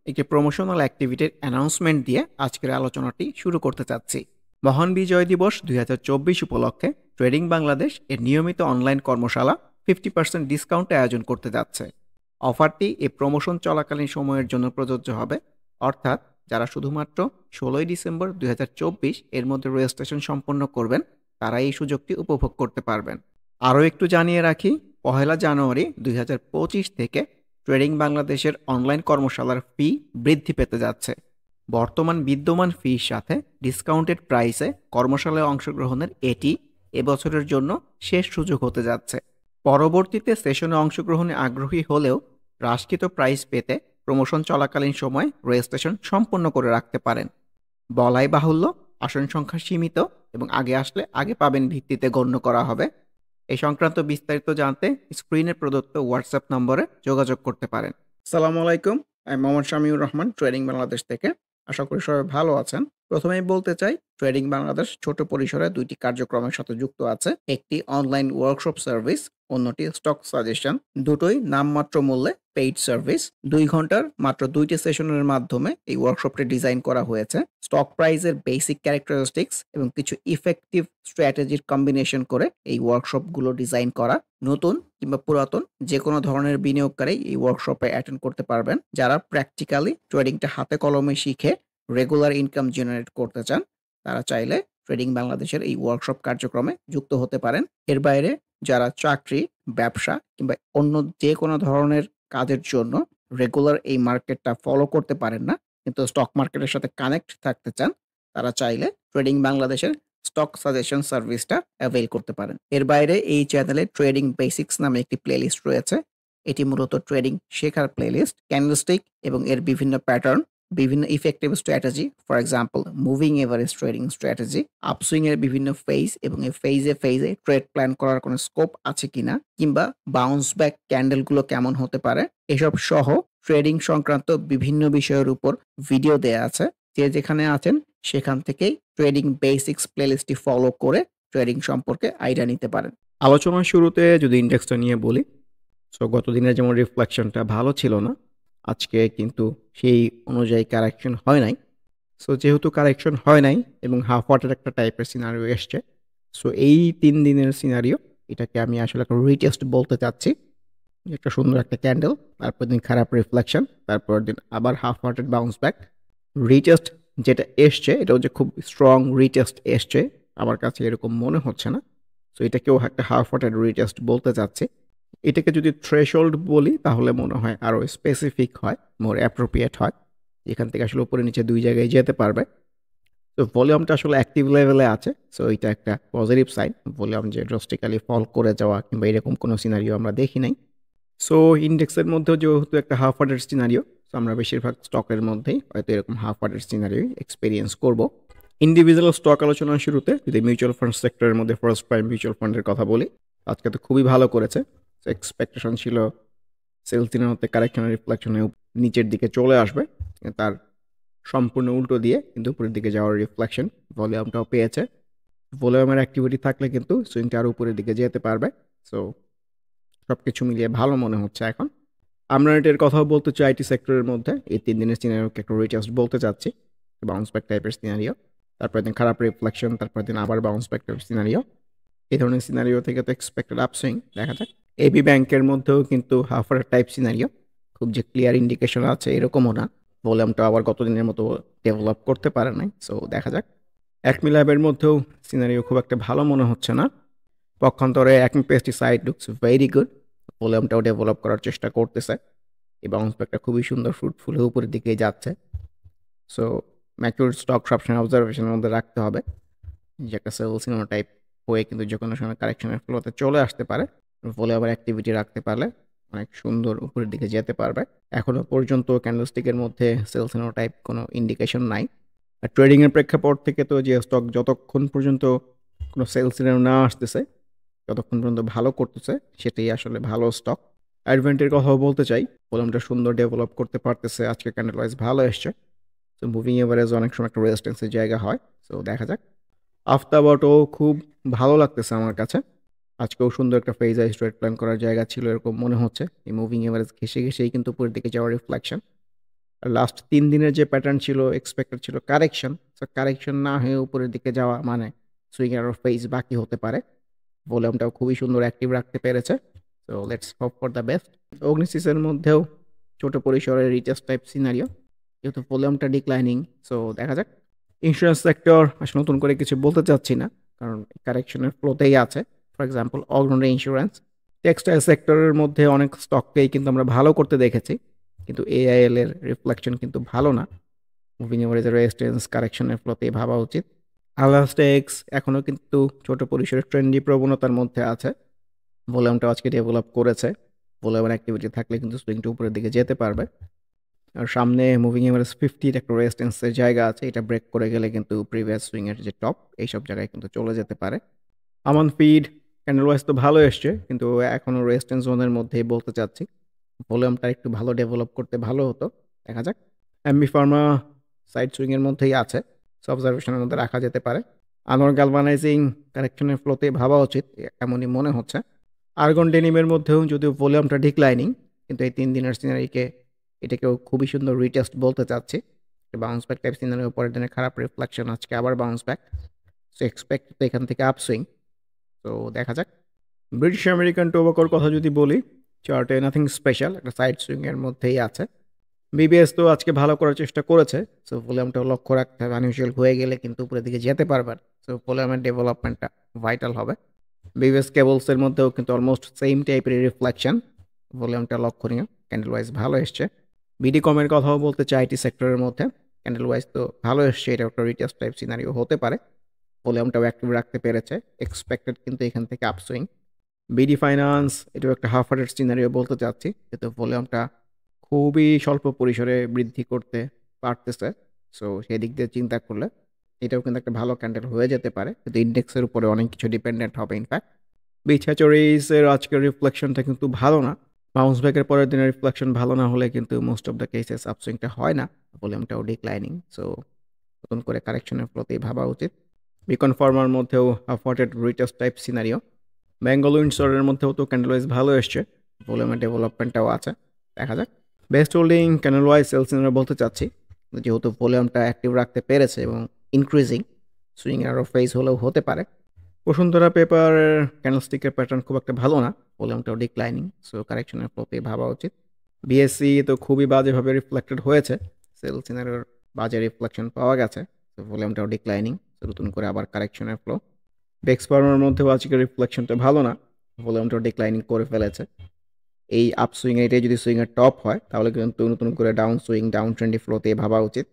একটি promotional অ্যাক্টিভিটির announcement দিয়ে আজকের আলোচনাটি শুরু করতে চাচ্ছি। মহান বিজয় দিবস 2024 উপলক্ষে ট্রেডিং বাংলাদেশ এর নিয়মিত অনলাইন কর্মশালা 50% ডিসকাউন্টে আয়োজন করতে যাচ্ছে। অফারটি এই প্রমোশন চলাকালীন সময়ের জন্য প্রযোজ্য হবে, অর্থাৎ যারা শুধুমাত্র 16 ডিসেম্বর 2024 এর মধ্যে রেজিস্ট্রেশন সম্পন্ন করবেন তারা এই সুযোগটি উপভোগ করতে পারবেন। আরও একটু জানিয়ে রাখি, 1 জানুয়ারি 2025 থেকে ট্রেডিং বাংলাদেশের অনলাইন কর্মশালার ফি বৃদ্ধি পেতে যাচ্ছে। বর্তমান বিদ্যমান ফির সাথে ডিসকাউন্টেড প্রাইসে কর্মশালায় অংশগ্রহণের এটি এবছরের জন্য শেষ সুযোগ হতে যাচ্ছে। পরবর্তীতে সেশনে অংশগ্রহণে আগ্রহী হলেও হ্রাসকৃত প্রাইস পেতে প্রমোশন চলাকালীন সময় রেজিস্ট্রেশন সম্পন্ন করে রাখতে পারেন। বলাই বাহুল্য, আসন সংখ্যা সীমিত এবং আগে আসলে আগে পাবেন ভিত্তিতে গণ্য করা হবে। এই সংক্রান্ত বিস্তারিত জানতে স্ক্রিনে প্রদত্ত হোয়াটসঅ্যাপ নম্বরে যোগাযোগ করতে পারেন। আসসালামু আলাইকুম, আমি মোহাম্মদ শামিউর রহমান, ট্রেডিং বাংলাদেশ থেকে। আশা করি সবাই ভালো আছেন। প্রথমেই বলতে চাই, ট্রেডিং বাংলাদেশ ছোট পরিসরে দুইটি কার্যক্রমের সাথে যুক্ত আছে। একটি অনলাইন ওয়ার্কশপ সার্ভিস, অন্যটি স্টক সাজেশন। দুটোই নামমাত্র মূল্যে পেইড সার্ভিস। 2 ঘন্টার মাত্র 2টি সেশনের মাধ্যমে এই ওয়ার্কশপটি ডিজাইন করা হয়েছে। স্টক প্রাইসের বেসিক ক্যারেক্টারিস্টিক্স এবং কিছু ইফেক্টিভ স্ট্র্যাটেজির কম্বিনেশন করে এই ওয়ার্কশপগুলো ডিজাইন করা। নতুন কিংবা পুরাতন যে কোনো ধরনের বিনিয়োগকারী এই ওয়ার্কশপে অ্যাটেন্ড করতে পারবেন। যারা প্র্যাকটিক্যালি ট্রেডিংটা হাতে কলমে শিখে রেগুলার ইনকাম জেনারেট করতে চান তারা চাইলে ট্রেডিং বাংলাদেশের এই ওয়ার্কশপ কার্যক্রমে যুক্ত হতে পারেন। এর বাইরে যারা চাকরি, ব্যবসা কিংবা অন্য যে কোনো ধরনের কাজের জন্য রেগুলার এই মার্কেটটা ফলো করতে পারেন না, কিন্তু স্টক মার্কেটের সাথে কানেক্ট থাকতে চান, তারা চাইলে ট্রেডিং বাংলাদেশের স্টক সাজেশন সার্ভিসটা অ্যাভেইল করতে পারেন। এর বাইরে এই চ্যানেলে ট্রেডিং বেসিক্স নামে একটি প্লেলিস্ট রয়েছে। এটি মূলত ট্রেডিং শেখার প্লেলিস্ট। ক্যান্ডেলস্টিক এবং এর বিভিন্ন প্যাটার্ন, বিভিন্ন effective strategy, for example moving average trading strategy, upswing এর বিভিন্ন ফেজ এবং এই ফেজে ট্রেড প্ল্যান করার কোনো স্কোপ আছে কিনা, কিংবা বাউন্স ব্যাক ক্যান্ডেলগুলো কেমন হতে পারে, এসব সহ ট্রেডিং সংক্রান্ত বিভিন্ন বিষয়ের উপর ভিডিও দেয়া আছে। যে যেখানে আছেন সেখান থেকেই ট্রেডিং বেসিক্স প্লেলিস্টটি ফলো করে ট্রেডিং সম্পর্কে আইডিয়া নিতে পারেন। আলোচনার শুরুতে যদি ইন্ডেক্সটা নিয়ে বলি, সো গত দিনের যেমন রিফ্লেকশনটা ভালো ছিল না, আজকে কিন্তু সেই অনুযায়ী কারেকশন হয় নাই। সো যেহেতু কারেকশন হয় নাই এবং হাফ ওয়াটের একটা টাইপের সিনারিও এসছে, সো এই 3 দিনের সিনারিও এটাকে আমি আসলে একটা রিটেস্ট বলতে চাচ্ছি। একটা সুন্দর একটা ক্যান্ডেল, তারপর দিন খারাপ রিফ্লেকশন, তারপর দিন আবার হাফ ওয়াটেড বাউন্স ব্যাক। রিটেস্ট যেটা এসছে এটাও যে খুব স্ট্রং রিটেস্ট এসছে আমার কাছে এরকম মনে হচ্ছে না। সো এটাকেও একটা হাফ ওয়াটেড রিটেস্ট বলতে চাচ্ছি। এটাকে যদি থ্রেশহোল্ড বলি তাহলে মনে হয় আরও স্পেসিফিক হয়, মোর অ্যাপ্রোপ্রিয়েট হয়। এখান থেকে আসলে উপরে নিচে দুই জায়গায় যেতে পারবে। তো ভলিউমটা আসলে অ্যাক্টিভ লেভেলে আছে, সো এটা একটা পজিটিভ সাইন। ভলিউম যে ড্রাস্টিক্যালি ফল করে যাওয়া কিংবা এরকম কোনো সিনারিও আমরা দেখি নাই। সো ইন্ডেক্সের মধ্যেও যেহেতু একটা হাফ ওয়াটের সিনারিও, সো আমরা বেশিরভাগ স্টকের মধ্যেই হয়তো এরকম হাফ ওয়াটের সিনারিও এক্সপিরিয়েন্স করব। ইন্ডিভিজুয়াল স্টক আলোচনার শুরুতে যদি মিউচুয়াল ফান্ড সেক্টরের মধ্যে ফার্স্ট প্রাইম মিউচুয়াল ফান্ডের কথা বলি, আজকে তো খুবই ভালো করেছে। এক্সপেকটেশন ছিল সেলস দিনের মধ্যে কারেকশনের রিফ্লেকশনে নিচের দিকে চলে আসবে, তার সম্পূর্ণ উল্টো দিয়ে কিন্তু উপরের দিকে যাওয়ার রিফ্লেকশন ভলিউমটাও পেয়েছে। ভলিউমের অ্যাক্টিভিটি থাকলে কিন্তু সুইংটা আরও উপরের দিকে যেতে পারবে। সো সব কিছু মিলিয়ে ভালো মনে হচ্ছে এখন। আমরা এটার কথাও বলতে চাই আইটি সেক্টরের মধ্যে এই 3 দিনের সিনারিওকে একটা রিটেস্ট বলতে চাচ্ছি, বাউন্স ব্যাক টাইপের সিনারিও। তারপর দিন খারাপ রিফ্লেকশন, তারপর দিন আবার বাউন্স ব্যাক টাইপের সিনারিও। এই ধরনের সিনারিও থেকে তো এক্সপেক্টেড আপসুইং দেখা যাক। এবি ব্যাংকের মধ্যেও কিন্তু হাফ ওয়াটার টাইপ সিনারিও, খুব যে ক্লিয়ার ইন্ডিকেশন আছে এরকমও না। ভলিউমটা আবার গতদিনের মতো ডেভেলপ করতে পারে নাই, সো দেখা যাক। অ্যাকমি ল্যাবের মধ্যেও সিনারিও খুব একটা ভালো মনে হচ্ছে না। পক্ষান্তরে Acme pesticide looks very good, ভলিউমটাও ডেভেলপ করার চেষ্টা করতেছে। এই বাউন্স ব্যাকটা খুবই সুন্দর ফ্রুটফুল হয়ে উপরের দিকে যাচ্ছে। সো ম্যাচিউর স্টক সবসময় অবজারভেশনের মধ্যে রাখতে হবে, যে একটা সেল সিনো টাইপ হয়ে কিন্তু যে কোনো সময় কারেকশনের ফ্লোতে চলে আসতে পারে। ভলিউমের অ্যাক্টিভিটি রাখতে পারলে অনেক সুন্দর উপরের দিকে যেতে পারবে। এখনও পর্যন্ত ক্যান্ডেলস্টিকের মধ্যে সেল সিনো টাইপ কোনো ইন্ডিকেশন নাই। আর ট্রেডিংয়ের প্রেক্ষাপট থেকে তো যে স্টক যতক্ষণ পর্যন্ত কোনো সেল সিনো না আসতেছে, যতক্ষণ পর্যন্ত ভালো করতেছে, সেটাই আসলে ভালো স্টক। অ্যাডভেন্টের কথাও বলতে চাই, ভলিউমটা সুন্দর ডেভেলপ করতে পারতেছে, আজকে ক্যান্ডেল ওয়াইজ ভালো এসছে। সো মুভিং এভারেজ অনেক সময় একটা রেজিস্ট্যান্সের জায়গা হয়, সো দেখা যাক। আফতাবটও খুব ভালো লাগতেছে আমার কাছে, আজকেও সুন্দর একটা ফেজ আই স্ট্রেট প্ল্যান করার জায়গা ছিল এরকম মনে হচ্ছে। এই মুভিং এভারেজ ঘেসে ঘেসেই কিন্তু উপরের দিকে যাওয়ার রিফ্লেকশন। আর লাস্ট 3 দিনের যে প্যাটার্ন ছিল এক্সপেক্টেড ছিল কারেকশন। সো কারেকশন না হয়ে উপরের দিকে যাওয়া মানে সুইং এর ফেজ বাকি হতে পারে। ভলিউমটাও খুবই সুন্দর অ্যাক্টিভ রাখতে পেরেছে। So let's hope for the best. অগ্নিসিসের মধ্যেও ছোট পরিসরের রিটেস্ট টাইপ সিনারিও, যেহেতু ভলিউমটা ডিক্লাইনিং। সো দেখা যাক। ইন্স্যুরেন্স সেক্টর আসলে নতুন করে কিছু বলতে চাচ্ছি না, কারণ কারেকশনের ফ্লোতেই আছে। ফর এক্সাম্পল অগ্রণী ইন্স্যুরেন্স। টেক্সটাইল সেক্টরের মধ্যে অনেক স্টককেই কিন্তু আমরা ভালো করতে দেখেছি, কিন্তু এআইএল এর রিফ্লেকশন কিন্তু ভালো না। মুভিং এভারেজের রেজিস্ট্যান্স কারেকশনের ফ্লোতেই ভাবা উচিত। আলাস্টেক্স এখনও কিন্তু ছোট পরিসরের ট্রেন্ডি প্রবণতার মধ্যে আছে। ভলিউমটা আজকে ডেভেলপ করেছে। ভলিউমের অ্যাক্টিভিটি থাকলে কিন্তু সুইংটা উপরের দিকে যেতে পারবে। আর সামনে মুভিং এভারেজ 50 একটা রেজিস্ট্যান্সের জায়গা আছে, এটা ব্রেক করে গেলে কিন্তু প্রিভিয়াস সুইংয়ের যে টপ এইসব জায়গায় কিন্তু চলে যেতে পারে। আমান ফিড ক্যান্ডেল ওয়াইজ তো ভালো এসছে, কিন্তু এখনও রেজিস্ট্যান্স জোনের মধ্যেই বলতে চাচ্ছি। ভলিউমটা একটু ভালো ডেভেলপ করতে ভালো হতো, দেখা যাক। এমবি ফার্মা সাইড সুইংয়ের মধ্যেই আছে, অবজারভেশনের মধ্যে রাখা যেতে পারে। আনোয়ার গ্যালভানাইজিং কারেকশনের ফ্লোতে ভাবা উচিত, এমনই মনে হচ্ছে। আর্গন ডেনিমের মধ্যেও যদিও ভলিউমটা ডিক্লাইনিং, কিন্তু এই 3 দিনের সিনারিকে এটাকেও খুবই সুন্দর রিটেস্ট বলতে চাচ্ছি। বাউন্স ব্যাক টাইপ সিনারি, পরের দিনে খারাপ রিফ্লেকশন, আজকে আবার বাউন্স ব্যাক। সো এক্সপেক্ট এখান থেকে আপসুইং। তো দেখা যাক। ব্রিটিশ আমেরিকান টোবাকোর কথা যদি বলি, চার্টে নাথিং স্পেশাল, একটা সাইড সুইংয়ের মধ্যেই আছে। বিবিএস তো আজকে ভালো করার চেষ্টা করেছে। সো ভলিউমটাও লক্ষ্য রাখতে হবে, আনইউজুয়াল হয়ে গেলে কিন্তু উপরের দিকে যেতে পারবেন। সো ভলিউমের ডেভেলপমেন্টটা ভাইটাল হবে। বিবিএস কেবলসের মধ্যেও কিন্তু অলমোস্ট সেম টাইপের রিফ্লেকশন, ভলিউমটা লক্ষণীয়, ক্যান্ডেল ওয়াইজ ভালো এসছে। বিডি কমের কথাও বলতে চাই, আইটি সেক্টরের মধ্যে ক্যান্ডেল ওয়াইজ তো ভালো এসছে, এটা একটা রিটেস্ট টাইপ সিনারিও হতে পারে। ভলিউমটাও অ্যাক্টিভ রাখতে পেরেছে, এক্সপেক্টেড কিন্তু এখান থেকে আপসুইং। বিডি ফাইন্যান্স এটাও একটা হাফ হার্টেড সিনারিও বলতে চাচ্ছি, যেহেতু ভলিউমটা খুবই স্বল্প পরিসরে বৃদ্ধি করতে পারতেছে। সো সেই দিক দিয়ে চিন্তা করলে এটাও কিন্তু একটা ভালো ক্যান্ডেল হয়ে যেতে পারে, কিন্তু ইন্ডেক্সের উপরে অনেক কিছু ডিপেন্ডেন্ট হবে ইনফ্যাক্ট। বিছাচরিসের আজকের রিফ্লেকশনটা কিন্তু ভালো না। বাউন্স ব্যাকের পরের দিনের রিফ্লেকশন ভালো না হলে কিন্তু মোস্ট অফ দ্য কেসেস আপসুইংটা হয় না, ভলিউমটাও ডিক্লাইনিং। সো নতুন করে কারেকশনের প্রতি ভাবা উচিত। বিকন ফার্মার মধ্যেও হাফওয়ার্টেড রিটেস্ট টাইপ সিনারিও। বেঙ্গল উইন্ডসরের মধ্যেও তো ক্যান্ডেল ওয়াইজ ভালো এসছে, ভলিউমের ডেভেলপমেন্টটাও আছে, দেখা যাক। Best holding candle wise sales scenery বলতে চাচ্ছি, যেহেতু ভলিউমটা অ্যাক্টিভ রাখতে পেরেছে এবং ইনক্রিজিং, সুইং আরও ফেস হলেও হতে পারে। বসুন্ধরা পেপার ক্যান্ডেলস্টিকের প্যাটার্ন খুব একটা ভালো না, ভলিউমটাও ডিক্লাইনিং। সো কারেকশনের প্রতি ভাবা উচিত। বিএসসি তো খুবই বাজেভাবে রিফ্লেক্টেড হয়েছে, সেল সিনারিওর বাজে রিফ্লেকশন পাওয়া গেছে। তো ভলিউমটাও ডিক্লাইনিং, নতুন করে আবার কারেকশনের ফ্লো। ডেক্স ফার্মার মধ্যেও আজকের রিফ্লেকশনটা ভালো না, ভলিউমটাও ডিক্লাইনিং করে ফেলেছে। এই আপ সুইং এটাই যদি সুইংয়ের টপ হয়, তাহলে কিন্তু নতুন করে ডাউন সুইং ডাউন ট্রেন্ডি ফ্লোতে ভাবা উচিত।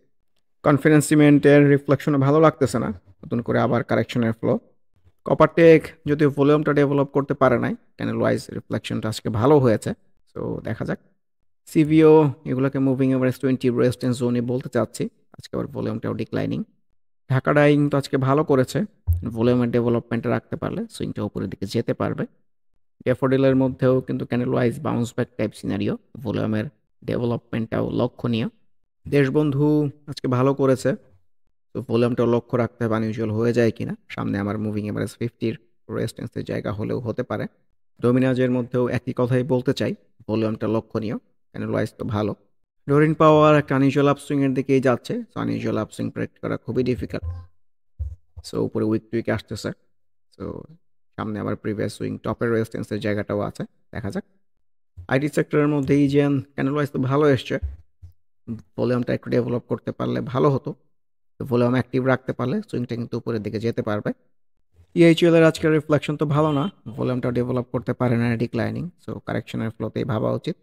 কনফিডেন্স সিমেন্টের রিফ্লেকশনও ভালো লাগতেছে না, নতুন করে আবার কারেকশনের ফ্লো। কপারটেক যদিও ভলিউমটা ডেভেলপ করতে পারে নাই, ক্যান্ডেল ওয়াইজ রিফ্লেকশনটা আজকে ভালো হয়েছে। সো দেখা যাক। সিভিও এগুলোকে মুভিং এভারেজ 20 রেজিস্ট্যান্স জোনে বলতে চাচ্ছি, আজকে আবার ভলিউমটাও ডিক্লাইনিং। ঢাকা ডাইং তো আজকে ভালো করেছে, ভলিউমের ডেভেলপমেন্টে রাখতে পারলে সুইংটা উপরের দিকে যেতে পারবে। ড্যাফোডিলের মধ্যেও কিন্তু candle wise bounce back type scenario, ভলিউমের ডেভেলপমেন্টটাও লক্ষণীয়। দেশবন্ধু আজকে ভালো করেছে, তো ভলিউমটাও লক্ষ্য রাখতে হবে আনইউজুয়াল হয়ে যায় কিনা। সামনে আমার মুভিং এভারেজ 50 রেজিস্ট্যান্সের জায়গা হলেও হতে পারে। ডোমিনাজের মধ্যেও একই কথাই বলতে চাই, ভলিউমটা লক্ষণীয়, ক্যান্ডেল ওয়াইজ তো ভালো। ডোরিন পাওয়ার একটা আনইউজুয়াল আপসুইং এর দিকেই যাচ্ছে, সো আনইউজুয়াল আপসুইং প্রেডিক্ট করা খুবই ডিফিকাল্ট। সো উপরে উইক টু উইক আসতেছে। সো সামনে আবার প্রিভিয়াস সুইং টপের রেজিস্ট্যান্সের জায়গাটাও আছে, দেখা যাক। আইটি সেক্টরের মধ্যে ইজেন ক্যান্ডেল ওয়াইজ তো ভালো এসছে, ভলিউমটা একটু ডেভেলপ করতে পারলে ভালো হতো। তো ভলিউম অ্যাক্টিভ রাখতে পারলে সুইংটা কিন্তু উপরের দিকে যেতে পারবে। ইএইচএল এর আজকের রিফ্লেকশন তো ভালো না, ভলিউমটা ডেভেলপ করতে পারে না, ডিক্লাইনিং। সো কারেকশনের ফ্লোতেই ভাবা উচিত।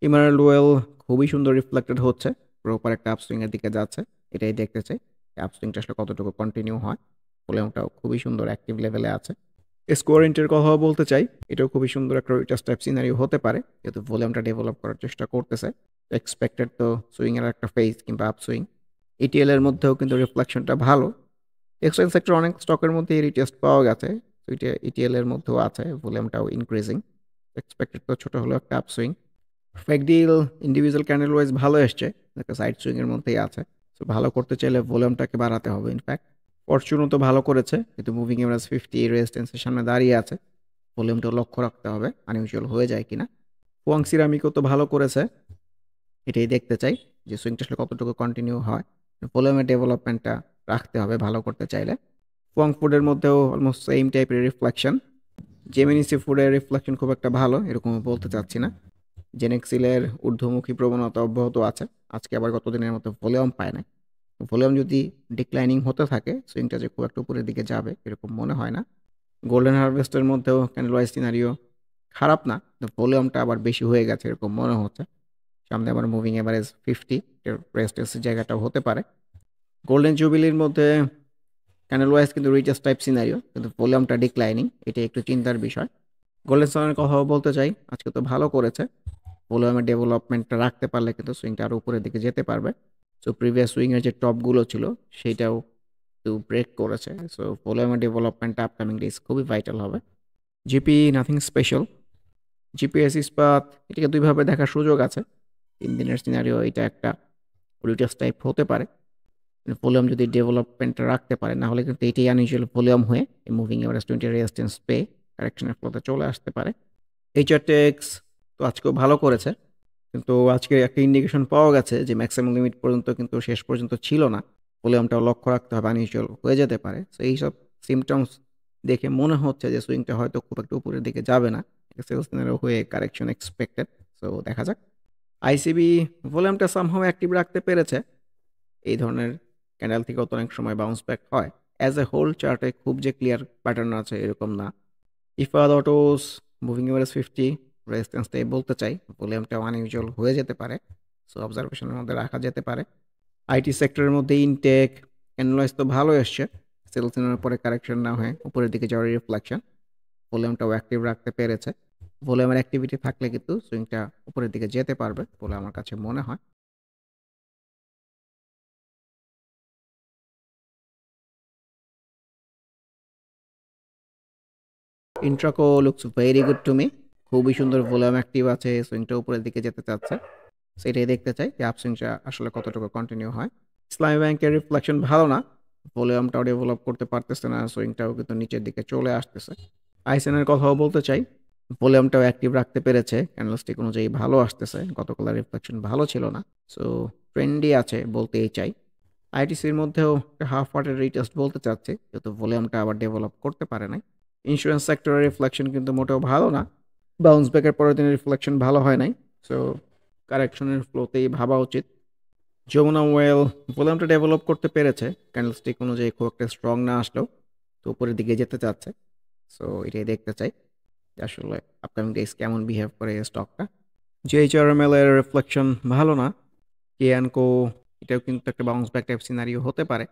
ইমারাল্ড ওয়েল খুবই সুন্দর রিফ্লেক্টেড হচ্ছে, প্রপার একটা আপসুইং এর দিকে যাচ্ছে, এটাই দেখতে চাই। আপসুইংটা আসলে কতটুকু কন্টিনিউ হয়। ভলিউমটাও খুবই সুন্দর অ্যাক্টিভ লেভেলে আছে। স্কোয়ারেন্টের কথাও বলতে চাই, এটাও খুবই সুন্দর একটা রিটার্স টাইপ সিনারিও হতে পারে, যেহেতু ভলিউমটা ডেভেলপ করার চেষ্টা করতেছে। এক্সপেক্টেড তো সুইং এর একটা ফেজ কিংবা আপসুইং। ইটিএল এর মধ্যেও কিন্তু রিফ্লেকশনটা ভালো। টেক্সটাইল সেক্টর অনেক স্টকের মধ্যে রিটেস্ট পাওয়া গেছে, তো এটা ইটিএল এর মধ্যেও আছে, ভলিউমটাও ইনক্রিজিং। এক্সপেক্টেড তো ছোটো হলেও একটা আপসুইং। ফ্যাকডিল ইন্ডিভিজুয়াল ক্যান্ডেল ওয়াইজ ভালো এসছে, একটা সাইড সুইং এর মধ্যেই আছে। সো ভালো করতে চাইলে ভলিউমটাকে বাড়াতে হবে ইনফ্যাক্ট। ফরচুনও তো ভালো করেছে, কিন্তু মুভিং এভারেজ 50 রেজিস্ট্যান্সের সামনে দাঁড়িয়ে আছে, ভলিউমটা লক্ষ্য রাখতে হবে আনইউজুয়াল হয়ে যায় কিনা। ফুয়াং সিরামিকও তো ভালো করেছে, এটাই দেখতে চাই। যে সুইংটা আসলে কতটুকু কন্টিনিউ হয়। ভলিউমের ডেভেলপমেন্টটা রাখতে হবে ভালো করতে চাইলে। ফং ফুডের মধ্যেও অলমোস্ট সেম টাইপের রিফ্লেকশন। জেমিনি সি ফুডের রিফ্লেকশন খুব একটা ভালো এরকম বলতে চাচ্ছি না। জেনেক্সিলের ঊর্ধ্বমুখী প্রবণতা অব্যাহত আছে। আজকে আবার গতদিনের মতো ভলিউম পায় নাই। ভলিউম যদি ডিক্লাইনিং হতে থাকে সুইংটা যে খুব একটা উপরের দিকে যাবে এরকম মনে হয় না। গোল্ডেন হারভেস্টের মধ্যেও ক্যান্ডেল ওয়াইজ সিনারিও খারাপ না, ভলিউমটা আবার বেশি হয়ে গেছে এরকম মনে হচ্ছে। সামনে আবার মুভিং এভারেজ 50 এর রেজিস্ট্যান্সের জায়গাটাও হতে পারে। গোল্ডেন জুবিলির মধ্যে ক্যান্ডেল ওয়াইজ কিন্তু রিচার্জ টাইপ সিনারিও, কিন্তু ভলিউমটা ডিক্লাইনিং, এটা একটু চিন্তার বিষয়। গোল্ডেন সানের কথাও বলতে চাই, আজকে তো ভালো করেছে। ভলিউমের ডেভেলপমেন্টটা রাখতে পারলে কিন্তু সুইংটা আরও উপরের দিকে যেতে পারবে। সো প্রিভিয়াস সুইংয়ের যে টপগুলো ছিল সেইটাও একটু ব্রেক করেছে। সো ভলিউমের ডেভেলপমেন্টটা আপকামিং ডেজ খুবই ভাইটাল হবে। GP nothing special. জিপিএস ইস্পাত এটাকে দুইভাবে দেখার সুযোগ আছে। 3 দিনের সিনারিও এটা একটা রিটার্স টাইপ হতে পারে। ভলিউম যদি ডেভেলপমেন্ট রাখতে পারে, না হলে কিন্তু এটাই আনইউজুয়াল ভলিউম হয়ে মুভিং এভারেজ 20 রেজিস্ট্যান্স পেয়ে কারেকশনের ফ্লোতে চলে আসতে পারে। এইচআরটেক্স তো আজকেও ভালো করেছে, কিন্তু আজকে একটা ইন্ডিকেশন পাওয়া গেছে যে ম্যাক্সিমাম লিমিট পর্যন্ত কিন্তু শেষ পর্যন্ত ছিল না। ভলিউমটাও লক্ষ্য রাখতে হবে, আনইউজুয়াল হয়ে যেতে পারে। সো এইসব সিমটমস দেখে মনে হচ্ছে যে সুইংটা হয়তো খুব একটা উপরের দিকে যাবে না। সেলস হয়ে কারেকশন এক্সপেক্টেড। সো দেখা যাক। আইসিবি ভলিউমটা সামহাও অ্যাক্টিভ রাখতে পেরেছে। এই ধরনের ক্যান্ডেল থেকেও তো অনেক সময় বাউন্স ব্যাক হয়। অ্যাজ এ হোল চার্টে খুব যে ক্লিয়ার প্যাটার্ন আছে এরকম না। ইফাদ অটোস মুভিং এভারেজ 50 রেজিস্ট্যান্সটাই বলতে চাই, ভলিউমটা আনইউজুয়াল হয়ে যেতে পারে। সো অবজারভেশনের মধ্যে রাখা যেতে পারে। আইটি সেক্টরের মধ্যে ইনটেক অ্যানালাইজ তো ভালো এসছে, সেলসিনের পরে কারেকশন না হয়ে উপরের দিকে যাওয়ার রিফ্লেকশন। ভলিউমটাও অ্যাক্টিভ রাখতে পেরেছে। ভলিউমের অ্যাক্টিভিটি থাকলে কিন্তু সুইংটা উপরের দিকে যেতে পারবে বলে আমার কাছে মনে হয়। Intraco looks very good to me. খুবই সুন্দর ভলিউম অ্যাক্টিভ আছে, সুইংটা উপরের দিকে যেতে চাচ্ছে। সেটাই দেখতে চাই যে আপসুইংটা আসলে কতটুকু কন্টিনিউ হয়। ইসলামী ব্যাংকের রিফ্লেকশন ভালো না, ভলিউমটাও ডেভেলপ করতে পারতেছে না, সুইংটাও কিন্তু নিচের দিকে চলে আসতেছে। আইসেনের কথাও বলতে চাই, ভলিউমটাও অ্যাক্টিভ রাখতে পেরেছে, ক্যান্ডেলস্টিক অনুযায়ী ভালো আসতেছে, গতকালের রিফ্লেকশন ভালো ছিল না। সো ট্রেন্ডই আছে বলতেই চাই। আইটিসির মধ্যেও হাফ ওয়াটের রিটেস্ট বলতে চাচ্ছি, যেহেতু ভলিউমটা আবার ডেভেলপ করতে পারে নাই। ইন্স্যুরেন্স সেক্টরের রিফ্লেকশন কিন্তু মোটেও ভালো না, বাউন্স ব্যাকের পরের দিনের রিফ্লেকশন ভালো হয় নাই। সো কারেকশনের ফ্লোতেই ভাবা উচিত। যমুনা ওয়েল ভলিউমটা ডেভেলপ করতে পেরেছে, ক্যান্ডেলস্টিক অনুযায়ী খুব একটা স্ট্রং না আসলেও তো উপরের দিকে যেতে চাচ্ছে। সো এটাই দেখতে চাই যে আসলে আপকামিং ডেজ কেমন বিহেভ করে এই স্টকটা। জিএইচআরএমএল এর রিফ্লেকশন ভালো না। কেয়ানকো এটাও কিন্তু একটা বাউন্স ব্যাক টাইপ সিনারিও হতে পারে,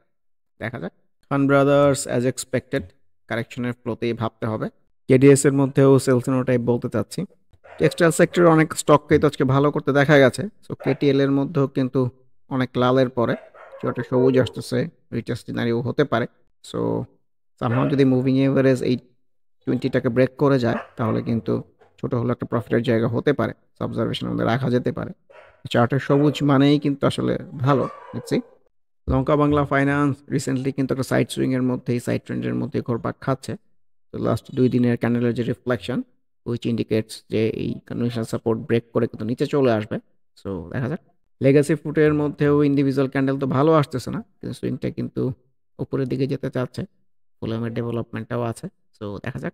দেখা যাক। খান ব্রাদার্স অ্যাজ এক্সপেক্টেড কারেকশনের ফ্লোতেই ভাবতে হবে। কেডিএস এর মধ্যেও সেলসিনো টাইপ বলতে চাচ্ছি। টেক্সটাইল সেক্টরের অনেক স্টককেই তো আজকে ভালো করতে দেখা গেছে। সো কেটিএল এর মধ্যেও কিন্তু অনেক লালের পরে একটা সবুজ আসতেছে, রিচার্জ সিনারিও হতে পারে। সো সামহাও যদি মুভিং এভারেজ এই 20টাকে ব্রেক করে যায় তাহলে কিন্তু ছোট হলো একটা প্রফিটের জায়গা হতে পারে, অবজারভেশনের মধ্যে রাখা যেতে পারে। চার্টের সবুজ মানেই কিন্তু আসলে ভালো দেখছি। লঙ্কা বাংলা ফাইন্যান্স রিসেন্টলি কিন্তু একটা সাইড সুইং এর মধ্যেই, সাইড ট্রেন্ডের মধ্যে ঘোরপাক খাচ্ছে। তো লাস্ট 2 দিনের ক্যান্ডেলের যে রিফ্লেকশন উইচ ইন্ডিকেটস যে এই কনভেনশনাল সাপোর্ট ব্রেক করে কিন্তু নিচে চলে আসবে। সো দেখা যাক। লেগাসি ফুটের মধ্যেও ইন্ডিভিজুয়াল ক্যান্ডেল তো ভালো আসতেছে না, কিন্তু সুইংটা কিন্তু উপরের দিকে যেতে চাচ্ছে, ভলিউমের ডেভেলপমেন্টটাও আছে। সো দেখা যাক।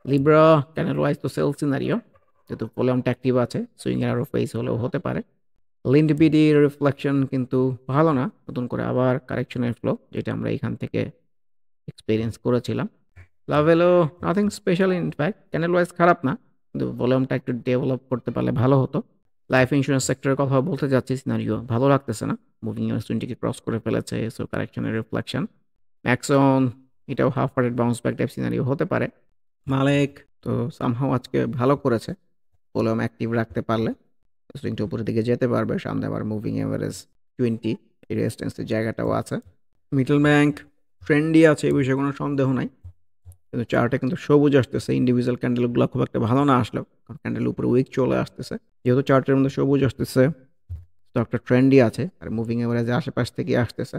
লিব্রা ক্যান্ডেল ওয়াইজ তো সেল সিনারিও, যেহেতু ভলিউমটা অ্যাক্টিভ আছে, সুইং এর আরও ফেস হলেও হতে পারে। লিন্ড বিডির রিফ্লেকশন কিন্তু ভালো না, নতুন করে আবার কারেকশনের ফ্লো যেটা আমরা এখান থেকে এক্সপিরিয়েন্স করেছিলাম। Lovello nothing special, in fact candle wise খারাপ না, কিন্তু ভলিউমটা একটু ডেভেলপ করতে পারলে ভালো হতো। লাইফ ইন্স্যুরেন্স সেক্টরের কথা বলতে যাচ্ছি, সিনারিও ভালো লাগতেছে না, মুভিং এভারেজ 20কে ক্রস করে ফেলেছে। সো কারেকশনের রিফ্লেকশন। ম্যাক্সন এটাও half hearted bounce back type scenario হতে পারে। মালেক তো সামহাও আজকে ভালো করেছে, ভলিউম অ্যাক্টিভ রাখতে পারলে সুইংটা উপরের দিকে যেতে পারবে। সামনে আবার মুভিং এভারেজ 20 এই রেজিস্ট্যান্সের জায়গাটাও আছে। মিডল ব্যাংক ট্রেন্ডই আছে, এই বিষয়ে কোনো সন্দেহ নাই, কিন্তু চার্টে কিন্তু সবুজ আসতেছে। ইন্ডিভিজুয়াল ক্যান্ডেলগুলো খুব একটা ভালো না আসলেও, কারণ ক্যান্ডেল উপরে উইক চলে আসতেছে, যেহেতু চার্টের মধ্যে সবুজ আসতেছে তো একটা ট্রেন্ডই আছে, আর মুভিং এভারেজে আশেপাশ থেকেই আসতেছে।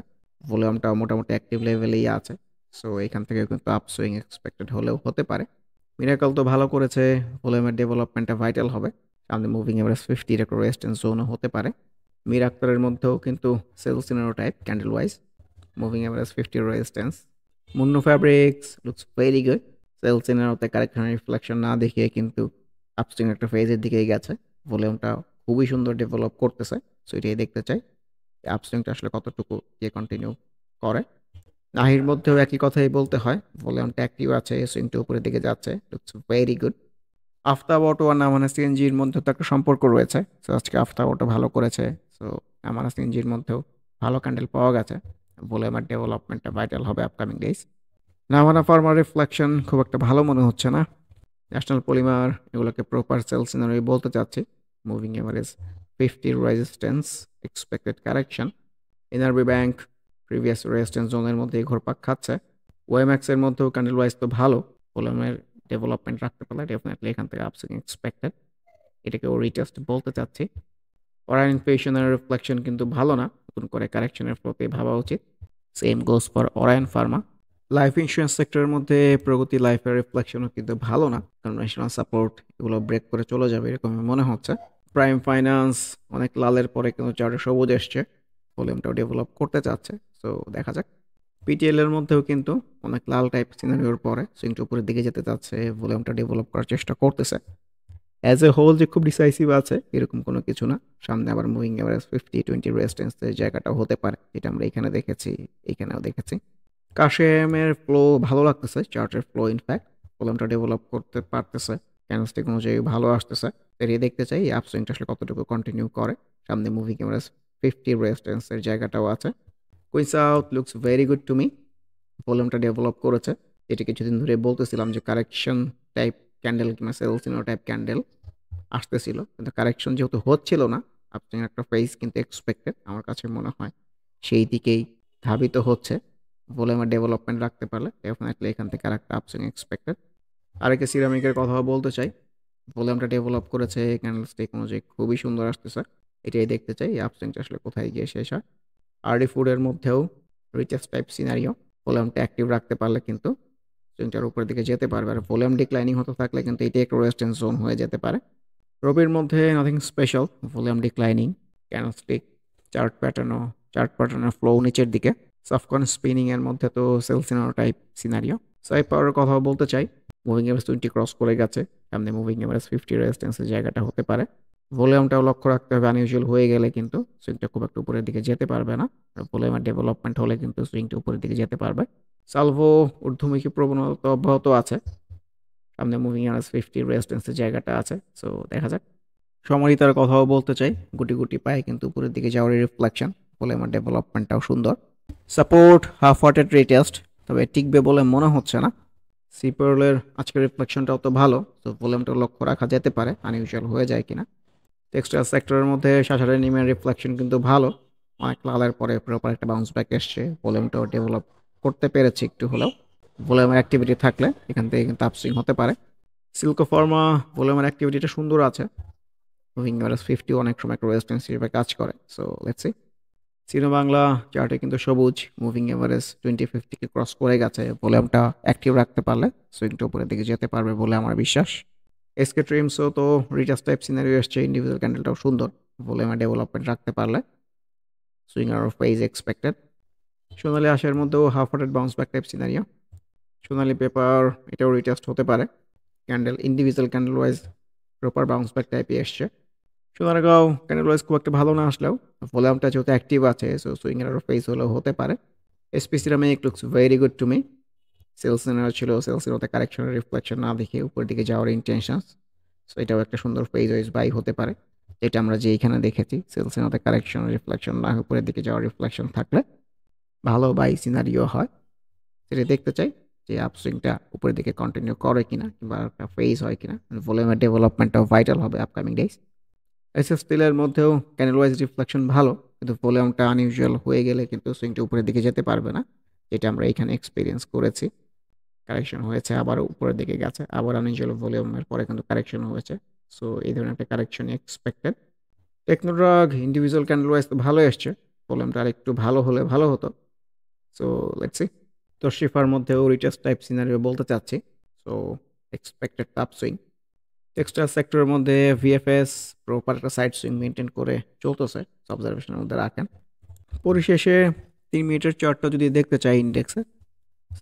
ভলিউমটা মোটামুটি অ্যাক্টিভ লেভেলেই আছে। সো এখান থেকে কিন্তু আপ সুইং এক্সপেক্টেড হলেও হতে পারে। মিরাকল তো ভালো করেছে, ভলিউমের ডেভেলপমেন্টটা ভাইটাল হবে। সামনে মুভিং এভারেজ 50 একটা রেজিস্ট্যান্স জোনও হতে পারে। মীর আক্তারের মধ্যেও কিন্তু sell scenario type candle wise, moving average 50 resistance. Monno fabrics looks very good. Sell সিনারোতে কারেকশন রিফ্লেকশন না দেখিয়ে কিন্তু আপস্ট্রিং একটা ফেজের দিকেই গেছে, ভলিউমটা খুবই সুন্দর ডেভেলপ করতেছে। সো এটাই দেখতে চাই আপস্ট্রিংটা আসলে কতটুকু গিয়ে কন্টিনিউ করে। নাহির মধ্যেও একই কথাই বলতে হয়, ভলিউমটা অ্যাক্টিভ আছে, সুইংটা উপরের দিকে যাচ্ছে, looks very good. Aftab auto আর নামানা সিএনজির মধ্যে তো একটা সম্পর্ক রয়েছে। সো আজকে আফতাব অটো ভালো করেছে। সো নামানা সিএনজির মধ্যেও ভালো ক্যান্ডেল পাওয়া গেছে, ভলিউমের ডেভেলপমেন্টটা ভাইটাল হবে upcoming days. Navana farmer reflection খুব একটা ভালো মনে হচ্ছে না। ন্যাশনাল পলিমার এগুলোকে প্রপার সেল সিনারি বলতে চাচ্ছি, moving average 50 resistance, expected correction. NRB bank previous resistance জোনের মধ্যে ঘোরপাক খাচ্ছে। ওএমএক্স এর মধ্যেও ক্যান্ডেল ওয়াইজ তো ভালো, ভলিউমের ডেভেলপমেন্ট রাখতে পারলে ডেফিনেটলি এখান থেকে আপসুইং এক্সপেক্টেড, এটাকেও রিটেস্ট বলতে চাচ্ছি। অরায়ন ইনফ্লেশনের রিফ্লেকশন কিন্তু ভালো না, নতুন করে কারেকশনের প্রতি ভাবা উচিত। Same goes for Orion pharma. Life insurance সেক্টরের মধ্যে প্রগতি লাইফের রিফ্লেকশনও কিন্তু ভালো না, কারণ ন্যাশনাল সাপোর্ট এগুলো ব্রেক করে চলে যাবে এরকম মনে হচ্ছে। প্রাইম ফাইন্যান্স অনেক লালের পরে কিন্তু চার্টে সবুজ এসছে, ভলিউমটাও ডেভেলপ করতে চাচ্ছে। সো দেখা যাক। পিটিএল এর মধ্যেও কিন্তু অনেক লাল টাইপ সিনারিওর পরে সুইংটা উপরের দিকে যেতে চাচ্ছে, ভলিউমটা ডেভেলপ করার চেষ্টা করতেছে। অ্যাজ এ হোল যে খুব ডিসাইসিভ আছে এরকম কোনো কিছু না, সামনে আবার মুভিং এভারেজ 50-20 রেজিস্ট্যান্সের জায়গাটাও হতে পারে, যেটা আমরা এখানে দেখেছি, এখানেও দেখেছি। কাশেমের ফ্লো ভালো লাগতেছে, চার্টের ফ্লো ইনফ্যাক্ট ভলিউমটা ডেভেলপ করতে পারতেছে, ক্যান্ডেলস্টিক অনুযায়ী ভালো আসতেছে। এরিয়ে দেখতে চাই এই আপসুইংটা আসলে কতটুকু কন্টিনিউ করে। সামনে মুভিং এভারেজ 50 রেজিস্ট্যান্সের জায়গাটাও আছে। Queen South looks very good to me, ভলিউমটা ডেভেলপ করেছে। এটি কিছুদিন ধরে বলতেছিলাম যে কারেকশন টাইপ ক্যান্ডেল কিংবা সেলসিনো টাইপ ক্যান্ডেল আসতেছিল, কিন্তু কারেকশন যেহেতু হচ্ছিল না, আপনি একটা ফেস কিন্তু এক্সপেক্টেড আমার কাছে মনে হয় সেই দিকেই ধাবিত হচ্ছে। ভলিউমের ডেভেলপমেন্ট রাখতে পারলে ডেফিনেটলি এখান থেকে আর একটা আপসুইং এক্সপেক্টেড। আরেকটা সিরামিকের কথাও বলতে চাই, ভলিউমটা ডেভেলপ করেছে, ক্যান্ডেলস্টিক অনুযায়ী খুবই সুন্দর আসতেছে। এটাই দেখতে চাই এই আপসুইংটা আসলে কোথায় গিয়ে শেষ হয়। আরডি ফুডের মধ্যেও রিচার্জ টাইপ সিনারিও, ভলিউমটা অ্যাক্টিভ রাখতে পারলে কিন্তু সুইংটার উপরের দিকে যেতে পারবে, আর ভলিউম ডিক্লাইনিং হতে থাকলে কিন্তু এটি একটা রেজিস্ট্যান্স জোন হয়ে যেতে পারে। রবির মধ্যে nothing special, volume declining, candlestick chart প্যাটার্নের ফ্লো নিচের দিকে। সফটকন স্পিনিং এর মধ্যে তো sell scenario type scenario. Side পাওয়ারের কথা বলতে চাই, মুভিং এভারেজ 20 ক্রস করে গেছে, সামনে মুভিং এভারেজ 50 রেজিস্ট্যান্সের জায়গাটা হতে পারে। ভলিউমটাও লক্ষ্য রাখতে হবে, আনইউজুয়াল হয়ে গেলে কিন্তু সুইংটা খুব একটা উপরের দিকে যেতে পারবে না, আর ভলিউমের ডেভেলপমেন্ট হলে কিন্তু সুইংটা উপরের দিকে যেতে পারবে। সালভো ঊর্ধ্বমুখী প্রবণতা অব্যাহত আছে, সামনে মুভিং এভারেজ 50 রেজিস্ট্যান্সের জায়গাটা আছে। সো দেখা যাক। সমরিতার কথাও বলতে চাই, গুটি গুটি পায়ে কিন্তু উপরের দিকে যাওয়ার রিফ্লেকশন, ভলিউমের ডেভেলপমেন্টটাও সুন্দর। সাপোর্ট হাফ হার্টেড রিটেস্ট, তবে টিকবে বলে মনে হচ্ছে না। সিপারলের আজকের রিফ্লেকশনটাও তো ভালো, তো ভলিউমটা লক্ষ্য রাখা যেতে পারে আনইউজুয়াল হয়ে যায় কিনা। টেক্সটাইল সেক্টরের মধ্যে শাসারে নিমের রিফ্লেকশন কিন্তু ভালো, অনেক লালের পরে প্রপার একটা বাউন্স ব্যাক এসছে, ভলিউমটাও ডেভেলপ করতে পেরেছে একটু হলেও। ভলিউমের অ্যাক্টিভিটি থাকলে এখান থেকে কিন্তু আপসুইং হতে পারে। সিল্কো ফার্মা ভলিউমের অ্যাক্টিভিটিটা সুন্দর আছে, মুভিং এভারেজ 50 অনেক সময় একটা রেজিস্ট্যান্স হিসেবে কাজ করে। So let's see. Sinobangla চার্টে কিন্তু সবুজ, মুভিং এভারেজ 20-50 কে ক্রস করে গেছে, ভলিউমটা অ্যাক্টিভ রাখতে পারলে সুইংটা উপরের দিকে যেতে পারবে বলে আমার বিশ্বাস। এসকে ট্রিমসও তো রিটার্স টাইপ সিনারিও এসছে, ইন্ডিভিজুয়াল ক্যান্ডেলটাও সুন্দর, ভলিউমের ডেভেলপমেন্ট রাখতে পারলে সুইং আর ফেজ এক্সপেক্টেড। সোনালি আশার মধ্যেও half hearted bounce back type scenario. Sonali paper এটাও রিটেস্ট হতে পারে, candle individual candle wise proper bounce back টাইপই এসছে। সোনারগাঁও ক্যান্ডেল ওয়াইজ খুব একটা ভালো না আসলেও ভলিউমটা যেহেতু অ্যাক্টিভ আছে, সো সুইং এর ফেস হলেও হতে পারে। SP ceramic looks very good to me, সেলসিনার ছিল, সেলসিনোতে কারেকশনের রিফ্লেকশন না দেখে উপর দিকে যাওয়ার ইন্টেনশন, সো এটাও একটা সুন্দর ফেজ ওয়াইজ বাই হতে পারে, যেটা আমরা যে এখানে দেখেছি। সেলসিনোতে কারেকশন রিফ্লেকশন না উপরের দিকে যাওয়ার রিফ্লেকশন থাকলে ভালো বাই সিনারিও হয়, সেটা দেখতে চাই যে আপসুইংটা উপরের দিকে কন্টিনিউ করে কিনা, কিংবা একটা ফেজ হয় কিনা। ভলিউমের ডেভেলপমেন্টটাও ভাইটাল হবে আপকামিং ডেজ। এসএস স্টিলের মধ্যেও ক্যান্ডেল ওয়াইজ রিফ্লেকশন ভালো, কিন্তু ভলিউমটা আনইউজুয়াল হয়ে গেলে কিন্তু সুইংটা উপরের দিকে যেতে পারবে না, যেটা আমরা এখানে এক্সপিরিয়েন্স করেছি। কারেকশন হয়েছে, আবার উপরের দিকে গেছে, আবার আনইউজুয়াল ভলিউমের পরে কিন্তু কারেকশন হয়েছে। সো এই ধরনের একটা correction expected. Techno drug individual candle wise তো ভালো এসছে, ভলিউমটা আর একটু ভালো হলে ভালো হতো। So let's C. তশরিফার মধ্যেও রিটার্স টাইপ সিনারিও বলতে চাচ্ছি, so expected up swing. Textile সেক্টরের মধ্যে ভিএফএস প্রপার একটা সাইড সুইং মেনটেন করে চলতেছে, অবজারভেশনের মধ্যে রাখেন। পরিশেষে 3 মিনিটের চার্টটা যদি দেখতে চাই ইন্ডেক্সে,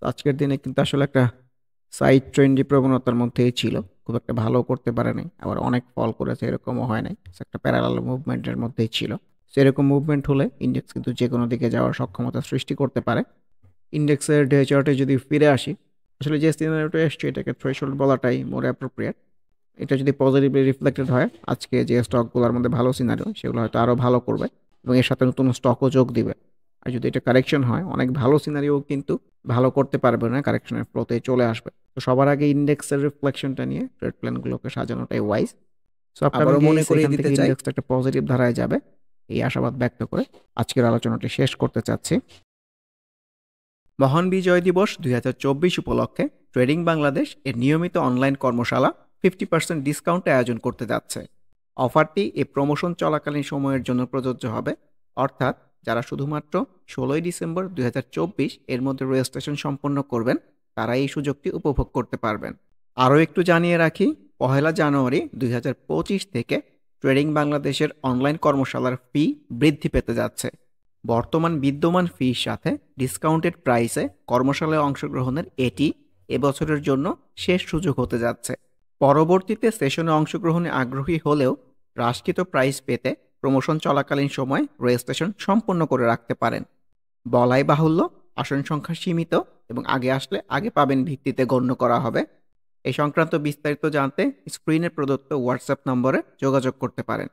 আজকের দিনে কিন্তু আসলে একটা সাইড ট্রেন্ডি প্রবণতার মধ্যেই ছিল, খুব একটা ভালো করতে পারে নাই, আবার অনেক ফল করেছে এরকমও হয় নাই, একটা প্যারালাল মুভমেন্টের মধ্যেই ছিল। সেরকম মুভমেন্ট হলে ইন্ডেক্স কিন্তু যে কোনো দিকে যাওয়ার সক্ষমতা সৃষ্টি করতে পারে। ইন্ডেক্সের ডে চার্টে যদি ফিরে আসি, আসলে যে সিনারিওটা এসছে এটাকে থ্রেশহোল্ড বলাটাই মোর অ্যাপ্রোপ্রিয়েট। এটা যদি পজিটিভলি রিফ্লেক্টেড হয়, আজকে যে স্টকগুলোর মধ্যে ভালো সিনারিও সেগুলো হয়তো আরও ভালো করবে এবং এর সাথে নতুন স্টকও যোগ দিবে। আর যদি এটা কারেকশন হয়, অনেক ভালো সিনারিও কিন্তু ভালো করতে পারবে না, কারেকশনের ফ্লোতে চলে আসবে। তো সবার আগে ইন্ডেক্সের রিফ্লেকশনটা নিয়ে ট্রেড প্ল্যানগুলোকে সাজানোটাই ওয়াইজ। সো আবারও মনে করিয়ে এখান দিতে থেকে চাই, ইন্ডেক্সটা একটা পজিটিভ ধারায় যাবে, এই আশাবাদ ব্যক্ত করে আজকের আলোচনাটি শেষ করতে চাচ্ছি। মহান বিজয় দিবস 2024 উপলক্ষে ট্রেডিং বাংলাদেশ এর নিয়মিত অনলাইন কর্মশালা 50% ডিসকাউন্টে আয়োজন করতে যাচ্ছে। অফারটি এই প্রমোশন চলাকালীন সময়ের জন্য প্রযোজ্য হবে, অর্থাৎ যারা শুধুমাত্র 16 ডিসেম্বর 2024 এর মধ্যে রেজিস্ট্রেশন সম্পন্ন করবেন তারা এই সুযোগটি উপভোগ করতে পারবেন। আরও একটু জানিয়ে রাখি, 1 জানুয়ারি 2025 থেকে ট্রেডিং বাংলাদেশের অনলাইন কর্মশালার ফি বৃদ্ধি পেতে যাচ্ছে। বর্তমান বিদ্যমান ফির সাথে ডিসকাউন্টেড প্রাইসে কর্মশালায় অংশগ্রহণের এটি এবছরের জন্য শেষ সুযোগ হতে যাচ্ছে। পরবর্তীতে সেশনে অংশগ্রহণে আগ্রহী হলেও হ্রাসকৃত প্রাইস পেতে প্রমোশন চলাকালীন সময় রেজিস্ট্রেশন সম্পন্ন করে রাখতে পারেন। বলাই বাহুল্য, আসন সংখ্যা সীমিত এবং আগে আসলে আগে পাবেন ভিত্তিতে গণ্য করা হবে। এই সংক্রান্ত বিস্তারিত জানতে স্ক্রিনে প্রদত্ত হোয়াটসঅ্যাপ নম্বরে যোগাযোগ করতে পারেন।